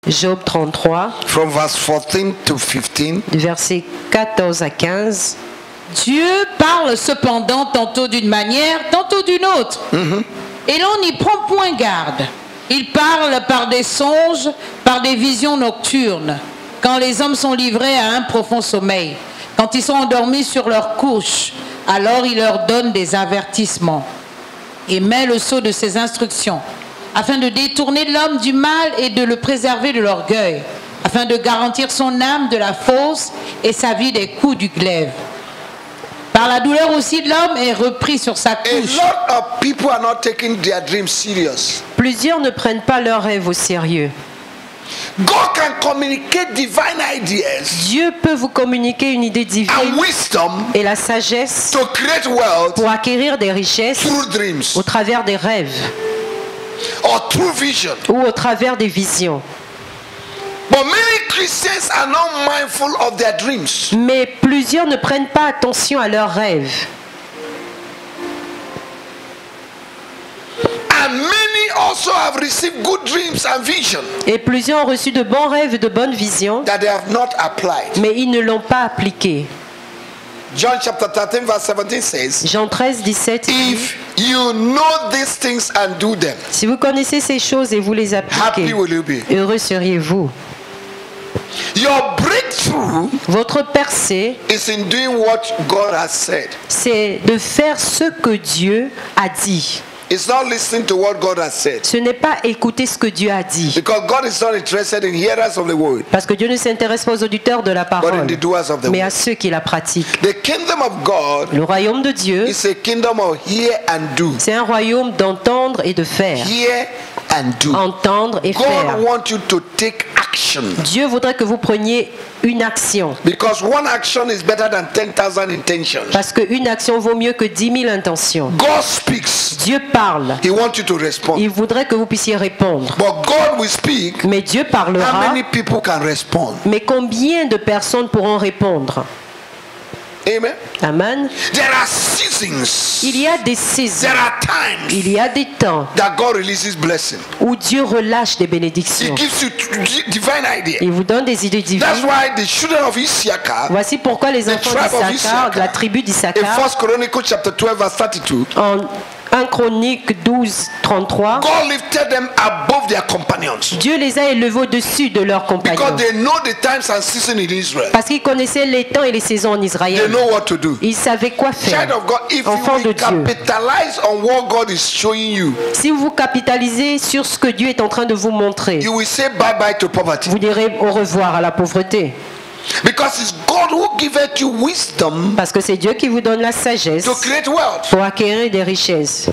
Job 33, from verse 14 to 15. du verset 14 à 15. Dieu parle cependant tantôt d'une manière, tantôt d'une autre. Et l'on n'y prend point garde. Il parle par des songes, par des visions nocturnes, quand les hommes sont livrés à un profond sommeil, quand ils sont endormis sur leur couche, alors il leur donne des avertissements et met le sceau de ses instructions, afin de détourner l'homme du mal et de le préserver de l'orgueil, afin de garantir son âme de la fausse et sa vie des coups du glaive. Par la douleur aussi de l'homme est repris sur sa A couche. lot of people are not taking their dreams serious. Plusieurs ne prennent pas leurs rêves au sérieux. God can communicate divine ideas Dieu peut vous communiquer une idée and divine wisdom et la sagesse to create wealth pour acquérir des richesses through dreams au travers des rêves or through vision. ou au travers des visions. But many Christians are not mindful of their dreams. Mais plusieurs ne prennent pas attention à leurs rêves. And many also have received good dreams and vision Et plusieurs ont reçu de bons rêves et de bonnes visions, that they have not applied. mais ils ne l'ont pas appliqué. John chapter 13 verse 17 says, Jean 13, 17 dit, if you know these things and do them, si vous connaissez ces choses et vous les happy appliquez, will you be. heureux seriez-vous. Your breakthrough Votre percée, is in doing what God has said. c'est de faire ce que Dieu a dit. It's not listening to what God has said. Ce n'est pas écouter ce que Dieu a dit. Because God is not interested in hearers of the word, Parce que Dieu ne s'intéresse pas aux auditeurs de la but in parole, the doers of the mais à word. ceux qui la pratiquent. The kingdom of God Le royaume de Dieu, is a kingdom of hear and do. c'est un royaume d'entendre et de faire. Hear and do. Entendre et faire. God wants you to take action. Dieu voudrait que vous preniez une action. Because one action is better than 10,000 intentions. Parce qu'une action vaut mieux que 10 000 intentions. God speaks. Dieu parle. He wants you to respond. Il voudrait que vous puissiez répondre. But God will speak. Mais Dieu How parlera. many people can respond? Mais combien de personnes pourront répondre? Amen. Amen. There are seasons. Il y a des saisons. There are times Il y a des temps that God releases blessing. où Dieu relâche des He bénédictions. gives you divine idea. Il vous donne des idées That's divines. why the children of Issachar, Voici pourquoi les The enfants tribe of d'Issachar, de la tribu in d'Issachar, 1 Chronicles chapter 12 verse 32, en 1 Chronique 12, 33, God lifted them above their companions Dieu les a élevés au-dessus de leurs because compagnons. they know the times and seasons in Israel. Parce qu'ils connaissaient les temps et les saisons en They Israël. know what to do. Ils savaient quoi Child faire. of God, if Enfant you de will Dieu. capitalize on what God is showing you, Si vous capitalisez sur ce que Dieu est en train de vous montrer, you will say bye bye to poverty. vous direz au revoir à la pauvreté. Because it's God who giveth you wisdom Parce que c'est Dieu qui vous donne la sagesse to create wealth. pour acquérir des richesses.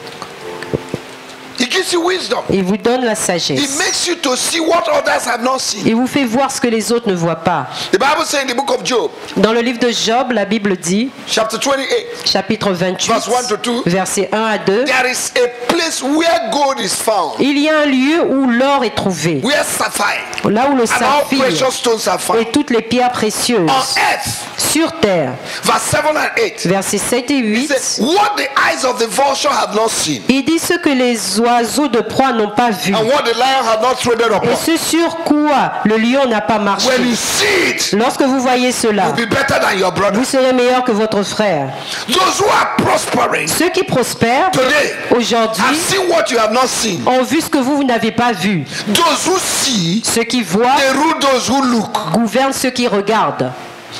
He gives you wisdom. Il vous donne la He sagesse. makes you to see what others have not seen. Il vous fait voir ce que les autres ne voient pas. The Bible says in the book of Job, Dans le livre de Job, la Bible dit, chapter 28, chapitre 28, verse 1 to 2, versets 1 à 2, there is a place where gold is found, il y a un lieu où l'or est trouvé, where sapphire là où le and all saphir precious stones are et found. toutes les pierres précieuses On earth, sur terre. verse 7 and 8, Versets 7 et he says, 8, what the eyes of the vulture have not seen, il dit ce que les oiseaux de proie n'ont pas vu, and what the lion have not treaded et upon. ce sur quoi le lion n'a pas marché. When you see it, Lorsque vous voyez cela, you'll be better than your brother. vous serez meilleur que votre frère. Those who are prospering Ceux qui prospèrent today aujourd'hui have seen what you have not seen. ont vu ce que vous n'avez pas vu. Those who see, Ceux qui voient they rule those who look. gouvernent ceux qui regardent.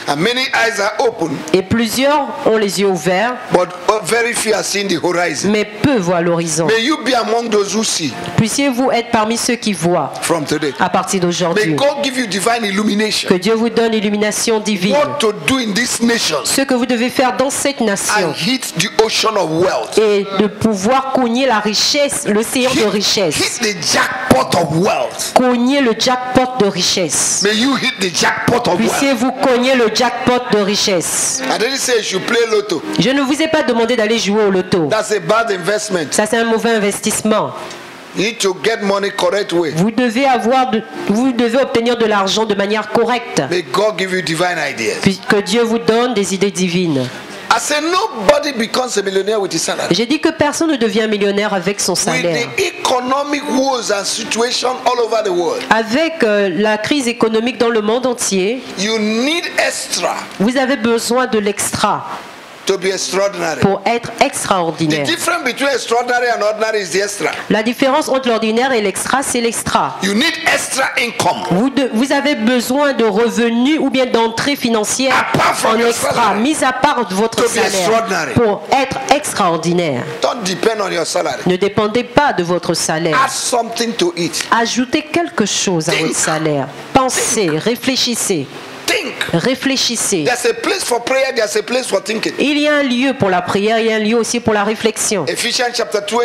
And many eyes are open, Et plusieurs ont les yeux ouverts, but very few are seeing the horizon. mais peu voient l'horizon. May you be among those who see Puissiez-vous être parmi ceux qui voient from today. à partir May d'aujourd'hui. God give you divine illumination. Que Dieu vous donne illumination divine. What to do in this nation Ce que vous devez faire dans cette nation. and hit the ocean of wealth. Et de pouvoir cogner la richesse, l'océan de richesse. Hit the jackpot of wealth. Cogner le jackpot de richesse. May you hit the jackpot of wealth. Puissiez-vous cogner le jackpot de richesse. I didn't say you should play lotto. Je ne vous ai pas demandé d'aller jouer au loto. That's a bad investment. Ça, c'est un mauvais investissement. You need to get money correct way. Vous devez obtenir de l'argent de manière correcte. May God give you divine ideas. Puis que Dieu vous donne des idées divines. I say nobody becomes a millionaire with his salary. J'ai dit que personne ne devient millionnaire avec son With salaire. the economic woes and situation all over the world, Avec la crise économique dans le monde entier, you need extra vous avez besoin de l'extra to be extraordinary. pour être The extraordinaire. difference between extraordinary and ordinary is the extra. La différence entre l'ordinaire et l'extra, c'est l'extra. You need extra income. Vous avez besoin de revenus ou bien d'entrées financières Apart from en your extra, salary, mis à part de votre to be salaire, extraordinary. pour être extraordinaire. Don't depend on your salary. Ne dépendez pas de votre salaire. Add something to it. Ajoutez quelque chose à Think. votre salaire. Pensez, réfléchissez, Think. réfléchissez. There's a place for prayer, there's a place for thinking. Il y a un lieu pour la prière, il y a un lieu aussi pour la réflexion. Ephesians chapter 3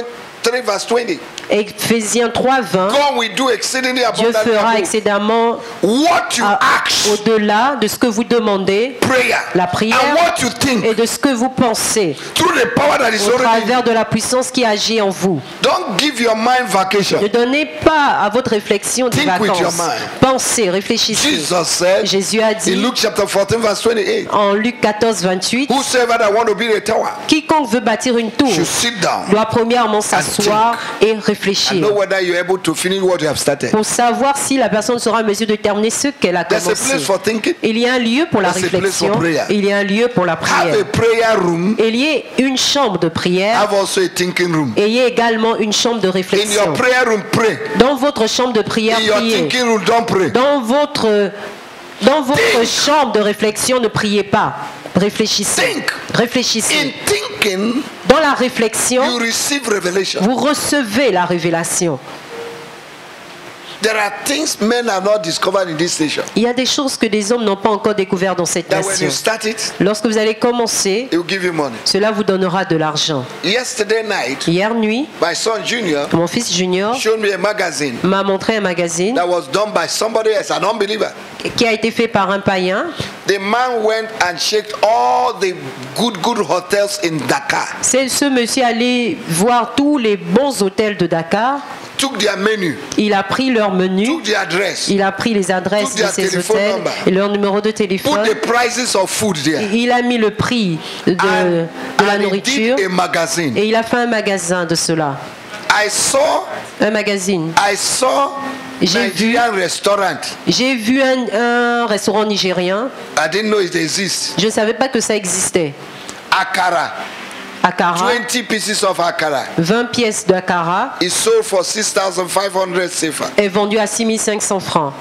verse 20. Éphésiens 3:20. God will do exceedingly Dieu abundantly fera above excédemment what you ask, au-delà de ce que vous demandez, prayer, la prière, and what you think, et de ce que vous pensez, through the power that is au already. travers de la puissance qui agit en vous. Don't give your mind vacation. Ne donnez pas à votre réflexion des Think with your vacances. mind. Pensez, réfléchissez. Jesus said Jésus a in dit Luke chapter 14 verse 28, en Luc 14:28, whosoever that want to build a tower quiconque veut bâtir une tour should sit down doit premièrement s'asseoir et and réfléchir know whether you're able to finish what you have started. pour savoir si la personne sera en mesure de terminer ce qu'elle a There's a commencé. place for thinking. Il y a un lieu pour la There's a place réflexion, for prayer. il y a un lieu pour la Have prière. a prayer room. Il y a une chambre de prière Have also a thinking room. et il y a également une chambre de In your réflexion. prayer room, pray. Dans votre chambre de prière, In your priez. thinking room, don't pray. Dans votre chambre de réflexion, ne priez pas. Réfléchissez. Think. Réfléchissez. In thinking, Dans la réflexion, you receive revelation. vous recevez la révélation. There are things men have not discovered in this nation. Il y a des choses que des hommes n'ont pas encore découvertes dans cette That when nation. you start it, Lorsque vous allez commencer, it will give you money. cela vous donnera de l'argent. Yesterday night, Hier nuit, my son Junior mon fils Junior showed me a magazine m'a montré un magazine that was done by somebody else, an unbeliever. qui a été fait par un païen. The man went and checked all the good hotels in Dakar. C'est ce monsieur allé voir tous les bons hôtels de Dakar. Took their menu, Il a pris leur menu, took the address, il a pris les adresses de their ces telephone hôtels number. et leur numéro de put téléphone. the prices of food there, Il a mis le prix de la and he nourriture did a magazine. et il a fait un magasin de cela. I saw Un magazine. J'ai vu- Nigerian restaurant. J'ai vu un restaurant nigérien. I didn't know it exists. Je ne savais pas que ça existait. Akara, Akara, 20 pieces of akara. 20 pièces d'akara It sold for 6,500 sefa. est vendu à 6500 francs.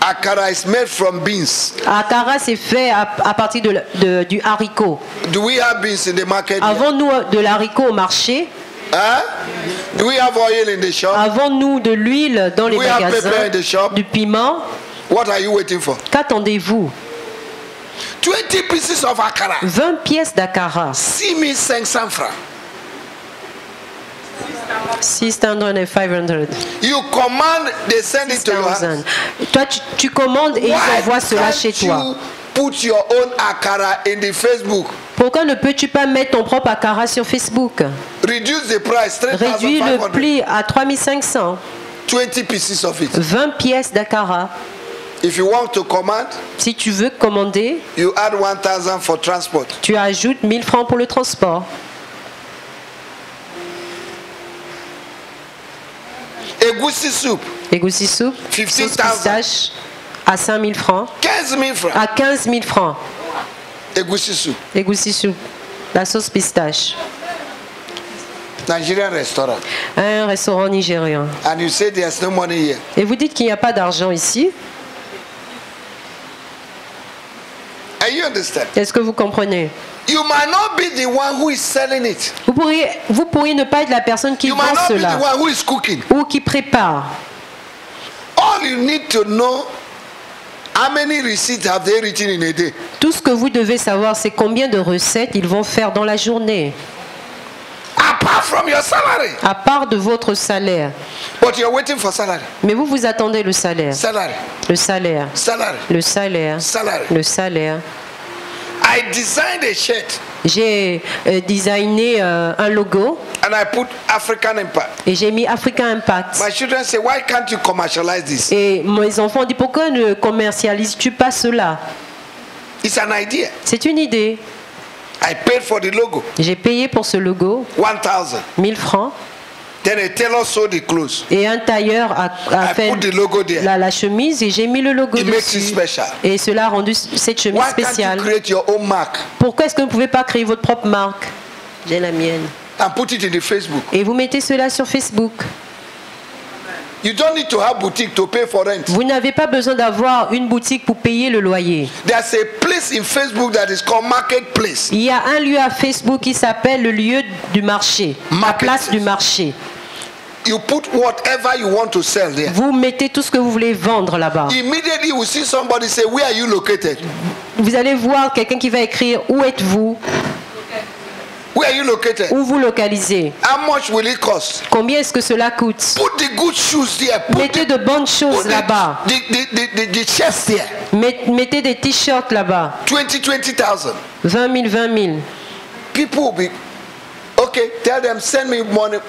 Akara is made from beans. Akara c'est fait à partir du haricot. Do we have beans in the market? Avons-nous de l'haricot au marché? Huh? Do we have oil in the shop? Avons-nous de l'huile dans les We have magasins? pepper in the shop. Du piment? What are you waiting for? Qu'attendez-vous? 20 pieces of akara. 20 pièces d'akara. 6,500 francs. 600 and 500. You command, they send it to your house. 1000. Toi, tu commandes et ils envoient cela chez toi. you put your own akara in the Facebook? Pourquoi ne peux-tu pas mettre ton propre akara sur Facebook? Reduce the price, Réduis le 3,500. prix à 3500. 20 pieces of it. 20 pièces d'akara. If you want to command, Si tu veux commander, you add 1,000 for transport. tu ajoutes 1000 francs pour le transport. Egusi soup, Egusi soup, 15,000. sauce pistache à 5000 francs. 15,000 francs. À 15 000 francs. Egusi soup, Egusi soup, la sauce pistache. Nigerian restaurant. Un restaurant nigérien. And you say there's no money here. Et vous dites qu'il n'y a pas d'argent ici. And you understand? Est-ce que vous comprenez? You might not be the one who is selling it. Vous pourriez ne pas être la personne qui You vend might not be cela the one who is cooking. ou qui prépare. All you need to know, how many receipts have they written in a day? Tout ce que vous devez savoir, c'est combien de recettes ils vont faire dans la journée, Apart from your salary. à part de votre salaire. But you're waiting for salary. Mais vous attendez le salaire. Salary. Le salaire. Salary. Le salaire. Salary. Le salaire. I designed a shirt J'ai designé un logo and I put African Impact. et j'ai mis Africa Impact. My children say, why can't you commercialize this? Et mes enfants disent, pourquoi ne commercialises-tu pas cela? It's an idea. C'est une idée. I paid for the logo, J'ai payé pour ce logo 1,000. 1000 francs. Then a tailor sewed the clothes. Et un tailleur a I fait put the logo there. la chemise et j'ai mis le logo It makes it dessus. special. Et cela a rendu cette chemise Why can't you spéciale. create your own mark Pourquoi est-ce que vous ne pouvez pas créer votre propre marque? J'ai la mienne. and put it in the Facebook? Et vous mettez cela sur Facebook. You don't need to have boutique to pay for rent. Vous n'avez pas besoin d'avoir une boutique pour payer le loyer. There's a place in Facebook that is called Marketplace. Il y a un lieu à Facebook qui s'appelle le lieu du marché, la Marketplace. place du marché. You put whatever you want to sell there. Vous mettez tout ce que vous voulez vendre là-bas. Immediately you will see somebody say, where are you located? Vous allez voir quelqu'un qui va écrire où êtes-vous, Where are you located? où vous localisez, How much will it cost? combien est-ce que cela coûte. Put the good shoes there. Put Mettez de bonnes choses put là-bas. the chest there. Mettez des t-shirts là-bas. 20,000. 20 000, 20 000. People will be, okay, tell them, send me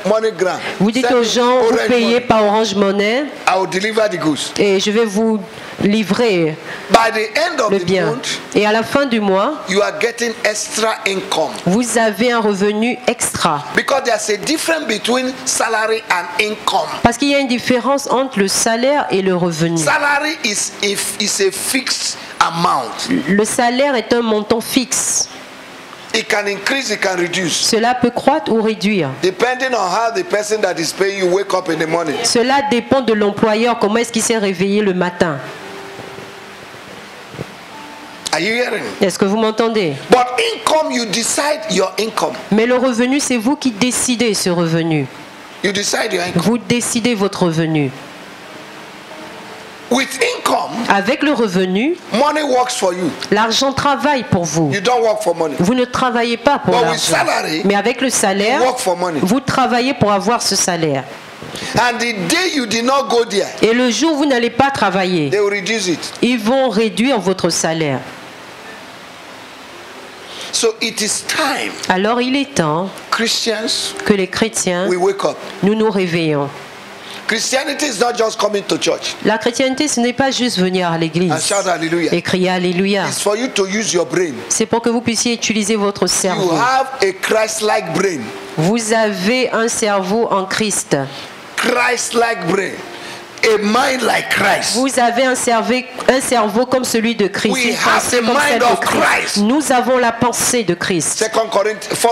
MoneyGram. Vous dites Send aux me gens, vous Orange payez Money. par Orange Money I will deliver the goods. et je vais vous livrer By the end of le the bien. month, Et à la fin du mois, you are getting extra income. vous avez un revenu extra. Because there's a difference between salary and income. Parce qu'il y a une différence entre le salaire et le revenu. Salary is a fixed amount. Le salaire est un montant fixe. It can increase, it can reduce. Cela peut croître ou réduire. Depending on how the person that is paying you wake up in the morning. Cela dépend de l'employeur, comment est-ce qu'il s'est réveillé le matin. Are you hearing? Est-ce que vous m'entendez? But income, you decide your income. Mais le revenu, c'est vous qui décidez ce revenu. You decide your income. Vous décidez votre revenu. With income, Avec le revenu, money works for you. l'argent travaille pour vous. You don't work for money. Vous ne travaillez pas pour But with l'argent. salary, Mais avec le You salaire, work for money. vous travaillez pour avoir ce salaire. And the day you did not go there, Et le jour où vous n'allez pas travailler, they will reduce it. ils vont réduire votre salaire. So it is time, Alors il est temps Christians, que les chrétiens, we wake up. nous nous réveillons. Christianity is not just coming to church La chrétienté, ce n'est pas juste venir à and l'église shout hallelujah. et crier Alléluia. It's for you to use your brain. C'est pour que vous puissiez utiliser votre You cerveau. have a Christ-like brain. Vous avez un cerveau en Christ. Christ-like brain. A mind like Christ. Vous avez un cerveau comme celui de Christ. We Une have pensée the comme celle mind de of Christ. Christ. Nous avons la pensée de Christ. 1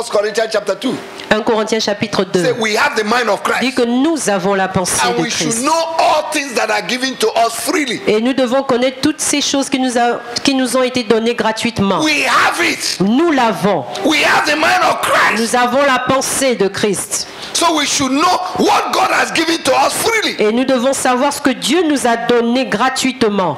Corinthians chapter 2. 1 Corinthiens chapitre 2 Say we have the mind of dit Christ. que nous avons la pensée And de we should Christ. know all things that are given to us freely. Et nous devons connaître toutes ces choses qui nous ont été données gratuitement. We have it. Nous l'avons. We have the mind of Christ. Nous avons la pensée de Christ. So we should know what God has given to us freely. Et nous devons savoir ce que Dieu nous a donné gratuitement.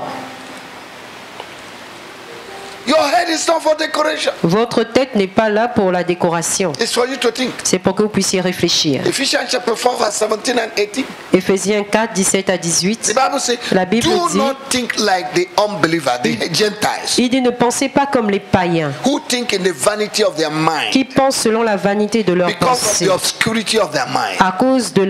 Your head is not for decoration. Votre tête n'est pas là pour la décoration. It's for you to think. C'est pour que vous puissiez réfléchir. Ephesians chapter 4 verse 17 and 18. Éphésiens 4, 17 à The 18. Bible says, La Bible do dit- not think like the unbeliever, the Gentiles, Il dit ne pensez pas comme les païens who think in the vanity of their mind, qui pensent selon la vanité de leur because of pensée the obscurity of their mind. à cause de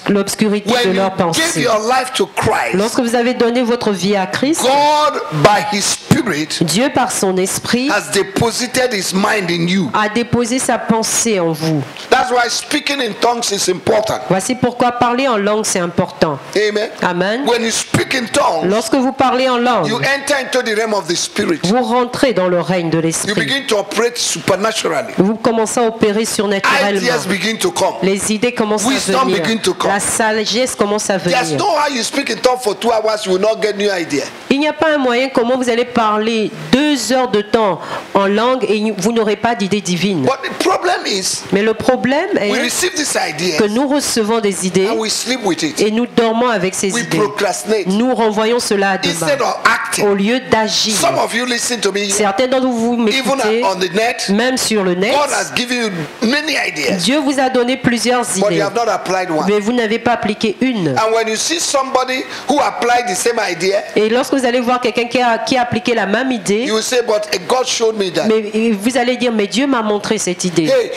l'obscurité de When you leur give pensée. your life to Christ, Lorsque vous avez donné votre vie à Christ, God by His Spirit Dieu par son esprit has deposited His mind in you. a déposé sa pensée en vous. That's why speaking in tongues is important. Voici pourquoi parler en langue c'est important. Amen. Amen. When you speak in tongues, Lorsque vous parlez en you langue, enter into the realm of the Spirit. vous rentrez dans le règne de You l'esprit. begin to operate supernaturally. Vous commencez à opérer surnaturellement. Ideas begin to come. Les idées commencent Wisdom à venir. begin to come. La sagesse commence à There's venir. no how you speak in tongues for 2 hours, you will not get new idea. Il n'y a pas un moyen comment vous allez parler 2 heures de temps en langue et vous n'aurez pas d'idée divine. But the problem is, Mais le problème we est receive these ideas que nous recevons des idées and we sleep with it. et nous dormons avec ces We idées. procrastinate Nous renvoyons cela à demain instead of acting. au lieu d'agir. Some of you listen to me, Certains d'entre vous even m'écoutez, on the net. même sur le net. God has given you many ideas, Dieu vous a donné plusieurs but you idées, have not applied one. mais vous n'avez pas appliqué une. And when you see somebody who applied the same idea, Et lorsque vous allez voir quelqu'un qui a appliqué la même idée, you will say, but God showed me that. mais vous allez dire, mais Dieu m'a montré cette idée. Hey,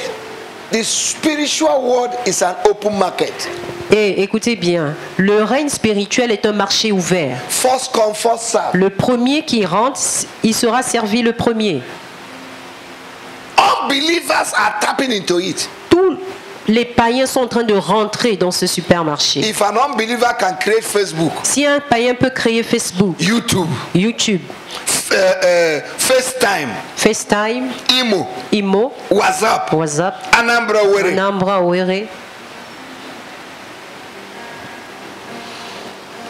the spiritual world is an open market. Et écoutez bien, le règne spirituel est un marché ouvert. First come, first serve. Le premier qui rentre, il sera servi le premier. All believers are tapping into it. Tous les païens sont en train de rentrer dans ce supermarché. If an unbeliever can create Facebook, Si un païen peut créer Facebook, YouTube, FaceTime, FaceTime, Imo, Imo, WhatsApp, Anambra Were, Anambra Were,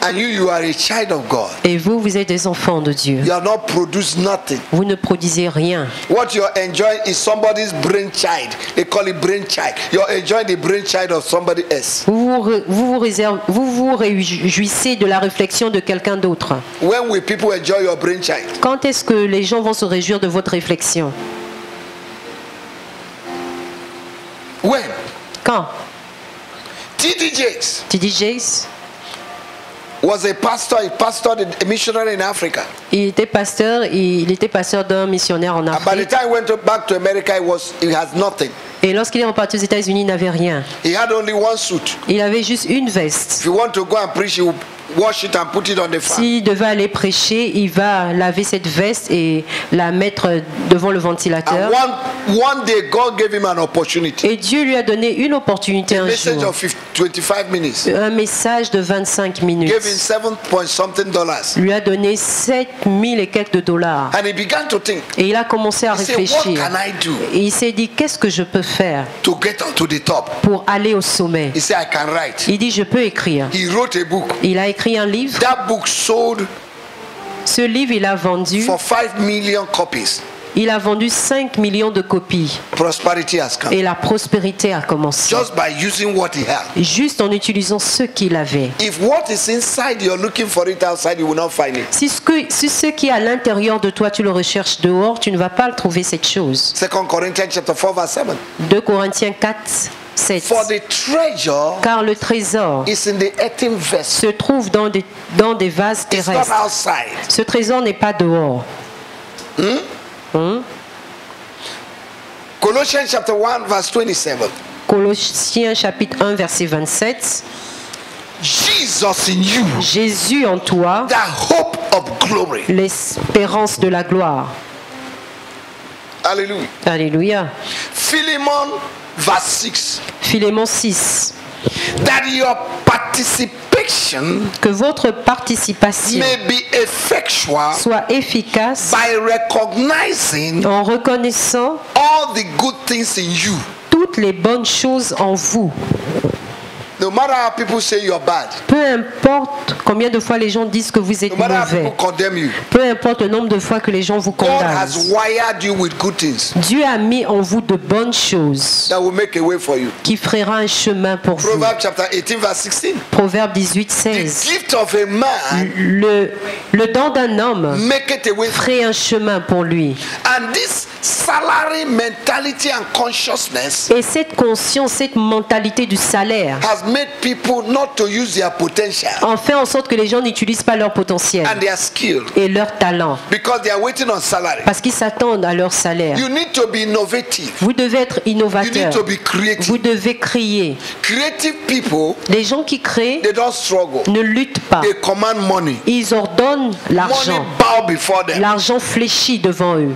and you are a child of God. et vous, vous êtes des enfants de Dieu. You have not produced nothing. Vous ne produisez rien. What you're enjoying is somebody's brainchild. They call it brainchild. You're enjoying the brainchild of somebody else. Vous vous réjouissez de la réflexion de quelqu'un d'autre. When will people enjoy your brainchild? Quand est-ce que les gens vont se réjouir de votre réflexion? When? Quand? T.D. Jakes T.D. Jakes, was a pastor. He pastored a missionary in Africa. il était pasteur d'un missionnaire en And by the Afrique. time he went back to America, he has nothing. Et lorsqu'il est reparti aux États-Unis, il n'avait rien. He had only one suit. Il avait juste une veste. If you want to go and preach, he will wash it and put it on the fan. S'il devait aller prêcher, il va laver cette veste et la mettre devant le ventilateur. And one day, God gave him an opportunity. Et Dieu lui a donné une opportunité A un message jour. of 25 minutes. Un message de 25 minutes. Gave him $7 dollars. Lui a donné 7000 et quelques de dollars. And he began to think. Et il a commencé à He said, what réfléchir. can I do Et il s'est dit, qu'est-ce que je peux faire to get to the top? pour aller au sommet? He said, I can write. Il dit, je peux écrire. He wrote a book. Il a écrit un livre. That book sold Ce livre, il a vendu for 5 million copies. Il a vendu 5 millions de copies. Prosperity has come. Et la prospérité a commencé. Just by using what he had. Juste en utilisant ce qu'il avait. If what is inside, you're looking for it outside, you will not find it. Si ce qui est à l'intérieur de toi, tu le recherches dehors, tu ne vas pas le trouver cette chose. 2 Corinthians chapter 4 verse 7. 2 Corinthiens 4, 7. For the treasure Car le trésor is in the earthen vessel. se trouve dans des vases It's not terrestres. outside. Ce trésor n'est pas dehors. Colossians chapter 1 verse 27. Colossiens chapitre 1 verset 27. Jesus in you, Jésus en toi, the hope of glory. l'espérance de la gloire. Hallelujah. Alléluia. Philemon verse 6. Philémon 6. That your participation Que votre participation may be effectual soit efficace by recognizing en reconnaissant all the good things in you. toutes les bonnes choses en vous. No matter how people say you're bad, Peu importe combien de fois les gens disent que vous êtes no matter how mauvais, people condemn you, peu importe le nombre de fois que les gens vous God condamnent, has wired you with good things Dieu a mis en vous de bonnes choses that will make a way for you. qui fera un chemin pour vous. Proverbs chapter 18 verse 16. Proverbe 18, The 16. gift of a man Le don d'un homme make it a way for ferait un chemin pour lui. And this salary mentality and consciousness Et cette conscience, cette mentalité du salaire has made people not to use their potential en fait en sorte que les gens n'utilisent pas leur potentiel and their skill et leur talent because they are waiting on salary. parce qu'ils s'attendent à leur salaire. You need to be innovative. Vous devez être You need innovateur. to be creative. Vous devez crier. Creative people, Les gens qui créent they don't struggle. ne luttent pas. They command money. Ils ordonnent Money l'argent. bow before them. L'argent fléchit devant eux.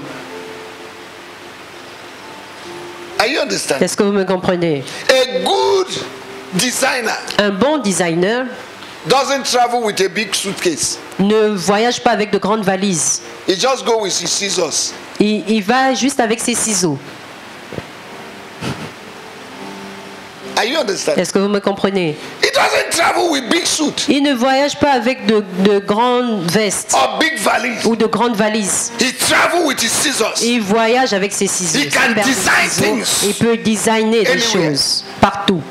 Are you understand? Est-ce que vous me comprenez? A good designer Un bon designer doesn't travel with a big suitcase. ne voyage pas avec de grandes valises. He just go with his scissors. Il va juste avec ses ciseaux. Are you understand? Est-ce que vous me comprenez? He doesn't travel with big suit Il ne voyage pas avec de grandes vestes or big valise. ou de grandes valises. He travel with his scissors. Il voyage avec ses ciseaux. He can Ses paires de design ciseaux. things Il peut designer des anywhere. choses partout.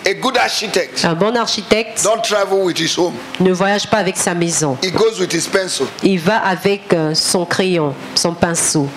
A good architect Un bon architecte don't travel with his home. ne voyage pas avec sa maison. He goes with his pencil. Il va avec son crayon, son pinceau.